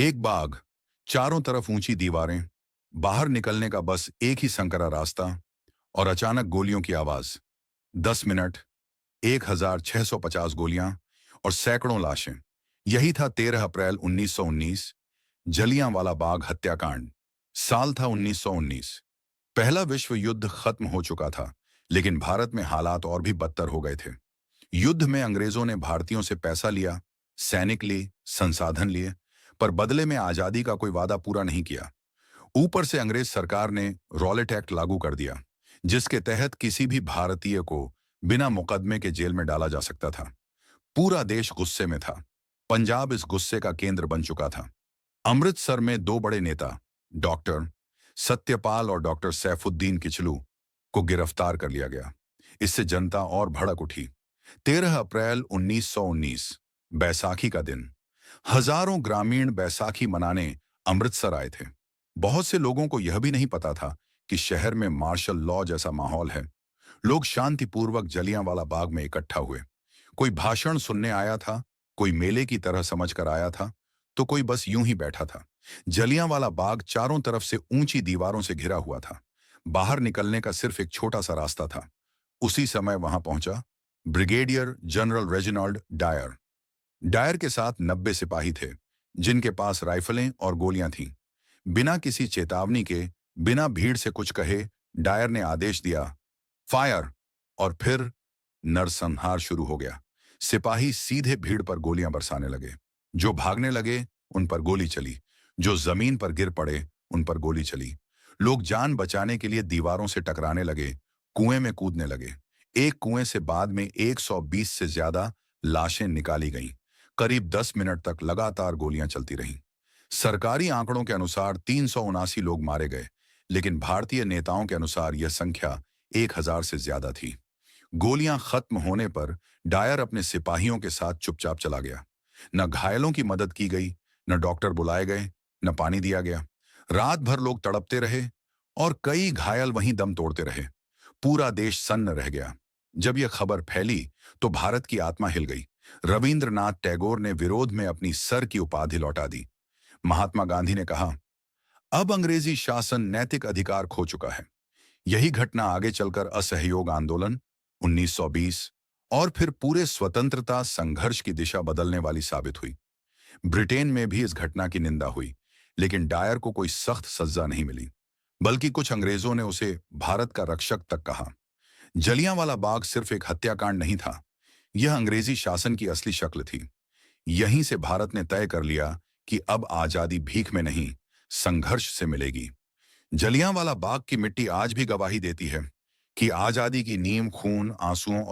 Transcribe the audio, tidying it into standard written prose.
एक बाग, चारों तरफ ऊंची दीवारें, बाहर निकलने का बस एक ही संकरा रास्ता और अचानक गोलियों की आवाज। 10 मिनट, 1650 गोलियां और सैकड़ों लाशें। यही था 13 अप्रैल 1919, जलियांवाला बाग हत्याकांड। साल था 1919। पहला विश्व युद्ध खत्म हो चुका था, लेकिन भारत में हालात और भी बदतर हो गए थे। युद्ध में अंग्रेजों ने भारतीयों से पैसा लिया, सैनिक लिए, संसाधन लिए, पर बदले में आजादी का कोई वादा पूरा नहीं किया। ऊपर से अंग्रेज सरकार ने रॉलेट एक्ट लागू कर दिया, जिसके तहत किसी भी भारतीय को बिना मुकदमे के जेल में डाला जा सकता था। पूरा देश गुस्से में था। पंजाब इस गुस्से का केंद्र बन चुका था। अमृतसर में दो बड़े नेता, डॉक्टर सत्यपाल और डॉक्टर सैफुद्दीन किचलू, को गिरफ्तार कर लिया गया। इससे जनता और भड़क उठी। 13 अप्रैल 1919, बैसाखी का दिन। हजारों ग्रामीण बैसाखी मनाने अमृतसर आए थे। बहुत से लोगों को यह भी नहीं पता था कि शहर में मार्शल लॉ जैसा माहौल है। लोग शांतिपूर्वक जलियांवाला बाग में इकट्ठा हुए। कोई भाषण सुनने आया था, कोई मेले की तरह समझकर आया था, तो कोई बस यूं ही बैठा था। जलियांवाला बाग चारों तरफ से ऊंची दीवारों से घिरा हुआ था। बाहर निकलने का सिर्फ एक छोटा सा रास्ता था। उसी समय वहां पहुंचा brigadier general Reginald Dyer. Dyer के साथ 90 सिपाही थे, जिनके पास राइफलें और गोलियां थीं। बिना किसी चेतावनी के, बिना भीड़ से कुछ कहे, डायर ने आदेश दिया, फायर। और फिर नरसंहार शुरू हो गया। सिपाही सीधे भीड़ पर गोलियां बरसाने लगे। जो भागने लगे, उन पर गोली चली। जो जमीन पर गिर पड़े, उन पर गोली चली। लोग जान बचाने के लिए दीवारों से टकराने लगे, कुएं में कूदने लगे। एक कुएं से बाद में 120 से ज्यादा लाशें निकाली गईं। करीब 10 मिनट तक लगातार गोलियां चलती रहीं। सरकारी आंकड़ों के अनुसार 379 लोग मारे गए, लेकिन भारतीय नेताओं के अनुसार यह संख्या 1000 से ज्यादा थी। गोलियां खत्म होने पर डायर अपने सिपाहियों के साथ चुपचाप चला गया। न घायलों की मदद की गई, न डॉक्टर बुलाए गए, न पानी दिया गया। रात भर लोग तड़पते रहे और कई घायल वहीं दम तोड़ते रहे। पूरा देश सन्न रह गया। जब यह खबर फैली तो भारत की आत्मा हिल गई। रविंद्रनाथ टैगोर ने विरोध में अपनी सर की उपाधि लौटा दी। महात्मा गांधी ने कहा, अब अंग्रेजी शासन नैतिक अधिकार खो चुका है। यही घटना आगे चलकर असहयोग आंदोलन 1920 और फिर पूरे स्वतंत्रता संघर्ष की दिशा बदलने वाली साबित हुई। ब्रिटेन में भी इस घटना की निंदा हुई, लेकिन डायर को कोई सख्त सजा नहीं मिली, बल्कि कुछ अंग्रेजों ने उसे भारत का रक्षक तक कहा। जलियांवाला बाग सिर्फ एक हत्याकांड नहीं था, यह अंग्रेजी शासन की असली शक्ल थी। यहीं से भारत ने तय कर लिया कि अब आजादी भीख में नहीं, संघर्ष से मिलेगी। जलियांवाला बाग की मिट्टी आज भी गवाही देती है कि आजादी की नींव खून, आंसुओं